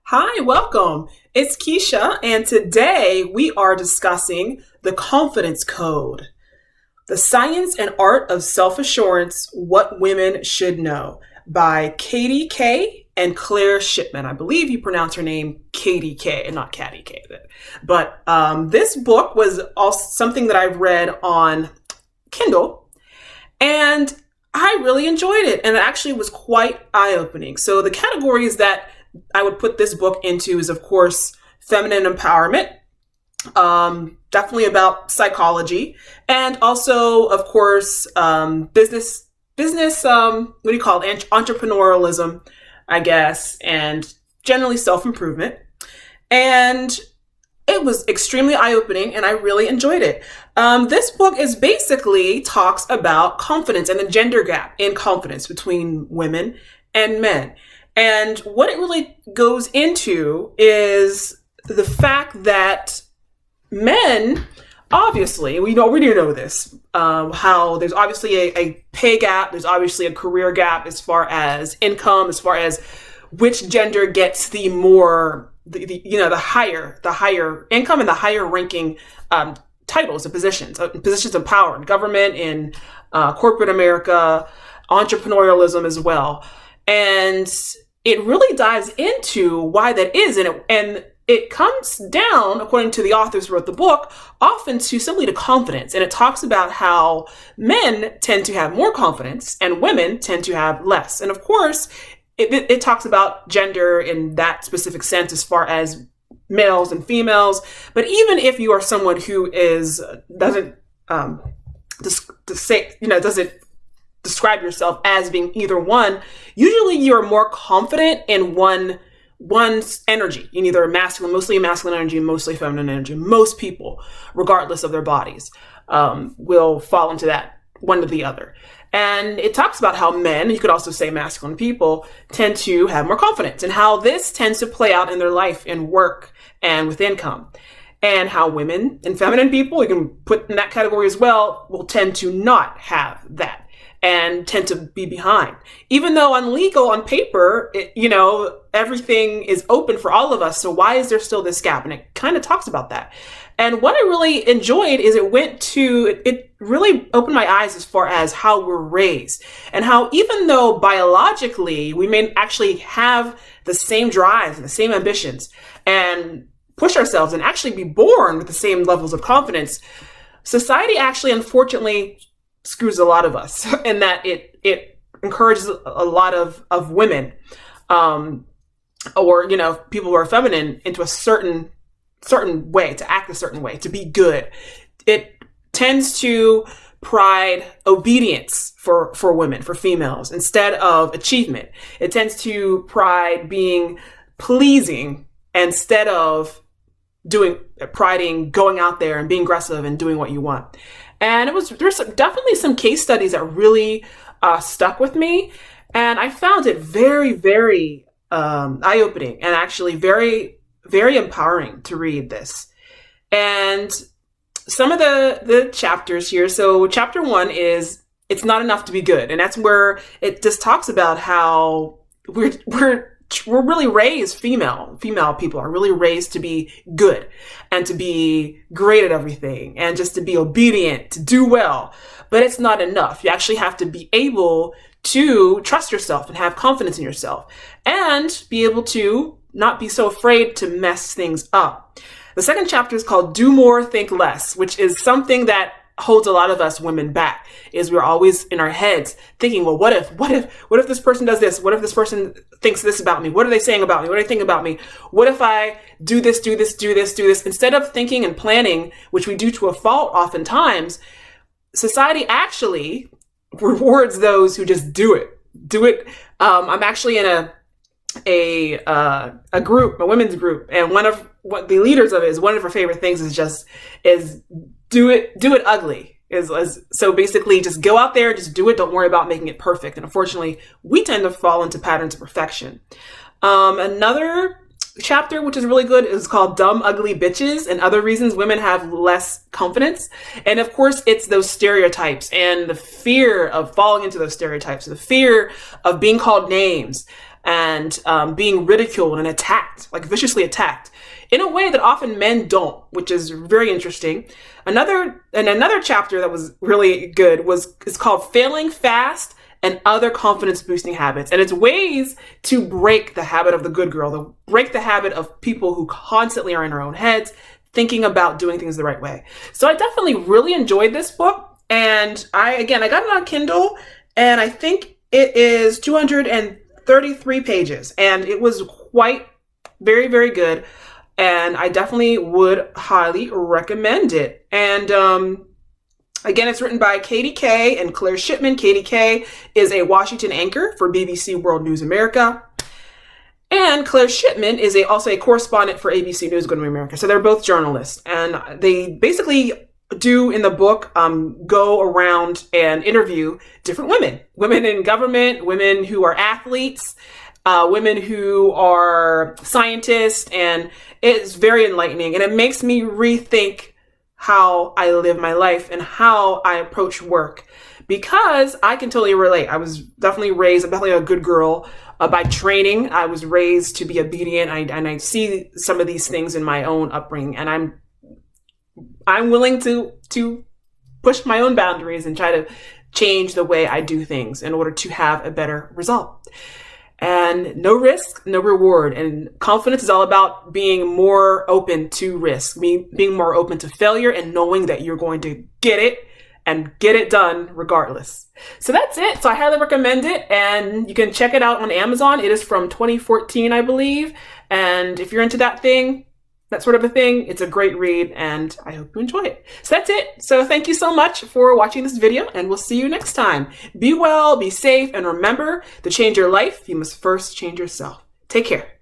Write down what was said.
Hi, welcome. It's Keisha, and today we are discussing the confidence code, the science and art of self-assurance, what women should know by Katty Kay and Claire Shipman. I believe you pronounce her name Katty Kay and not Katty Kay. But this book was also something that I've read on Kindle, and I really enjoyed it, and it actually was quite eye-opening. So the categories that I would put this book into is, of course, feminine empowerment, definitely about psychology, and also, of course, business, what do you call it? Entrepreneurialism, I guess, and generally self-improvement. And it was extremely eye-opening, and I really enjoyed it. This book is basically talks about confidence and the gender gap in confidence between women and men. And what it really goes into is the fact that men, obviously, we do know this, how there's obviously a pay gap, there's obviously a career gap as far as income, as far as which gender gets the more, the higher income and the higher ranking titles and positions of power in government, in corporate America, entrepreneurialism as well. And it really dives into why that is. And it comes down, according to the authors who wrote the book, often to confidence. And it talks about how men tend to have more confidence and women tend to have less. And of course, it talks about gender in that specific sense as far as males and females. But even if you are someone who doesn't describe yourself as being either one, usually you're more confident in one's energy. You either mostly masculine energy, mostly feminine energy. Most people, regardless of their bodies, will fall into that one or the other. And it talks about how men, you could also say masculine people, tend to have more confidence and how this tends to play out in their life in work and with income. And how women and feminine people, you can put in that category as well, will tend to not have that and tend to be behind. Even though on paper, everything is open for all of us. So why is there still this gap? And it kind of talks about that. And what I really enjoyed is it really opened my eyes as far as how we're raised and how even though biologically we may actually have the same drives and the same ambitions and push ourselves and actually be born with the same levels of confidence, society actually, unfortunately, screws a lot of us in that it encourages a lot of women, or people who are feminine into a certain way, to act a certain way, to be good. It tends to pride obedience for women, for females, instead of achievement. It tends to pride being pleasing instead of priding going out there and being aggressive and doing what you want. And there's definitely some case studies that really stuck with me. And I found it very, very eye-opening and actually very, very empowering to read this. And some of the chapters here. So chapter 1 is It's Not Enough to Be Good. And that's where it just talks about how we're really raised, female people are really raised to be good and to be great at everything and just to be obedient, to do well. But it's not enough. You actually have to be able to trust yourself and have confidence in yourself and be able to not be so afraid to mess things up. The second chapter is called Do More, Think Less, which is something that holds a lot of us women back, is we're always in our heads thinking, well, what if this person does this? What if this person thinks this about me? What are they saying about me? What do they think about me? What if I do this? Instead of thinking and planning, which we do to a fault oftentimes, society actually rewards those who just do it. I'm actually in a group, a women's group, and one of what the leaders of it is, one of her favorite things is do it ugly. So basically just go out there, just do it. Don't worry about making it perfect. And unfortunately, we tend to fall into patterns of perfection. Another chapter, which is really good, is called Dumb, Ugly Bitches and Other Reasons Women Have Less Confidence. And of course, it's those stereotypes and the fear of falling into those stereotypes, the fear of being called names, and being ridiculed and attacked, like viciously attacked, in a way that often men don't, which is very interesting. Another chapter that was really good is called Failing Fast and Other Confidence Boosting Habits. And it's ways to break the habit of the good girl, to break the habit of people who constantly are in their own heads, thinking about doing things the right way. So I definitely really enjoyed this book. And I got it on Kindle, and I think it is 233 pages, and it was quite very, very good. And I definitely would highly recommend it. And again, it's written by Katty Kay and Claire Shipman. Katty Kay is a Washington anchor for BBC World News America. And Claire Shipman is also a correspondent for ABC News America. So they're both journalists. And they basically do in the book go around and interview different women in government, women who are athletes, women who are scientists, and it's very enlightening, and it makes me rethink how I live my life and how I approach work, because I can totally relate. I was definitely raised, I'm definitely a good girl by training. I was raised to be obedient, and I see some of these things in my own upbringing, and I'm willing to push my own boundaries and try to change the way I do things in order to have a better result. And no risk, no reward. And confidence is all about being more open to risk, being more open to failure, and knowing that you're going to get it and get it done regardless. So that's it. So I highly recommend it. And you can check it out on Amazon. It is from 2014, I believe. And if you're into that sort of a thing, it's a great read, and I hope you enjoy it. So that's it. So thank you so much for watching this video, and we'll see you next time. Be well, be safe, and remember, to change your life, you must first change yourself. Take care.